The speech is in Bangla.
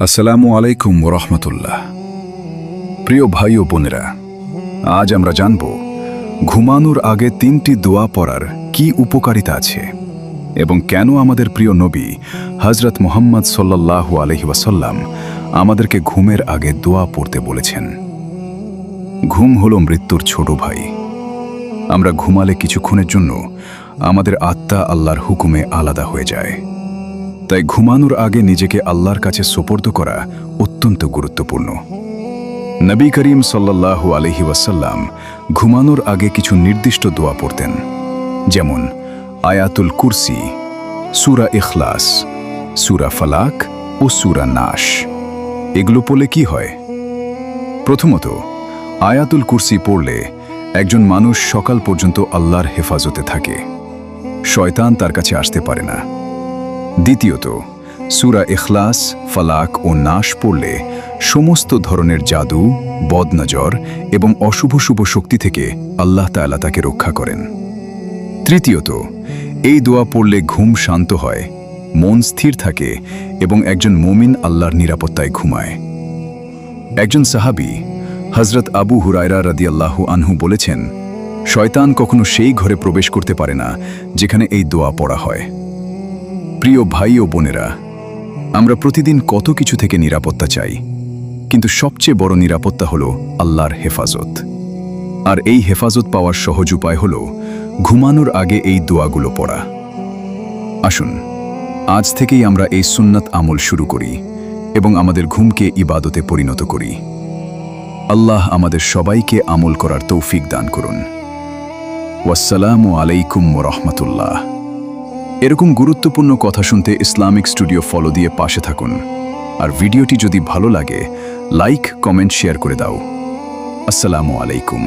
আসসালামু আলাইকুম ওরহমতুল্লাহ। প্রিয় ভাই ও বোনেরা, আজ আমরা জানব ঘুমানোর আগে 3টি দোয়া পড়ার কি উপকারিতা আছে এবং কেন আমাদের প্রিয় নবী হযরত মুহাম্মদ সাল্লাল্লাহু আলাইহি ওয়াসাল্লাম আমাদেরকে ঘুমের আগে দোয়া পড়তে বলেছেন। ঘুম হলো মৃত্যুর ছোট ভাই। আমরা ঘুমালে কিছুক্ষণের জন্য আমাদের আত্মা আল্লাহর হুকুমে আলাদা হয়ে যায়। তাই ঘুমানোর আগে নিজেকে আল্লাহর কাছে সোপর্দ করা অত্যন্ত গুরুত্বপূর্ণ। নবী করিম সাল্লাল্লাহু আলাইহি ওয়াসাল্লাম ঘুমানোর আগে কিছু নির্দিষ্ট দোয়া পড়তেন, যেমন আয়াতুল কুরসি, সূরা ইখলাস, সূরা ফালাক ও সূরা নাস। এগুলো পড়লে কি হয়? প্রথমত, আয়াতুল কুরসি পড়লে একজন মানুষ সকাল পর্যন্ত আল্লাহর হেফাজতে থাকে, শয়তান তার কাছে আসতে পারে না। দ্বিতীয়ত, সূরা ইখলাস, ফালাক ও নাস পড়লে সমস্ত ধরনের জাদু, বদনজর এবং অশুভ শক্তি থেকে আল্লাহ তাআলা তাকে রক্ষা করেন। তৃতীয়ত, এই দোয়া পড়লে ঘুম শান্ত হয়, মন স্থির থাকে এবং একজন মুমিন আল্লাহর নিরাপত্তায় ঘুমায়। একজন সাহাবী হযরত আবু হুরায়রা রাদিয়াল্লাহু আনহু বলেছেন, শয়তান কখনো সেই ঘরে প্রবেশ করতে পারে না যেখানে এই দোয়া পড়া হয়। প্রিয় ভাই ও বোনেরা, আমরা প্রতিদিন কত কিছু থেকে নিরাপত্তা চাই, কিন্তু সবচেয়ে বড় নিরাপত্তা হলো আল্লাহর হেফাজত। আর এই হেফাজত পাওয়ার সহজ উপায় হলো ঘুমানোর আগে এই দোয়াগুলো পড়া। আসুন, আজ থেকেই আমরা এই সুন্নাত আমল শুরু করি এবং আমাদের ঘুমকে ইবাদতে পরিণত করি। আল্লাহ আমাদের সবাইকে আমল করার তৌফিক দান করুন। ওয়াসসালামু আলাইকুম ওয়া রাহমাতুল্লাহ। এরকম গুরুত্বপূর্ণ কথা শুনতে ইসলামিক স্টুডিও ফলো দিয়ে পাশে থাকুন। আর ভিডিওটি যদি ভালো লাগে, লাইক, কমেন্ট, শেয়ার করে দাও। আসসালামু আলাইকুম।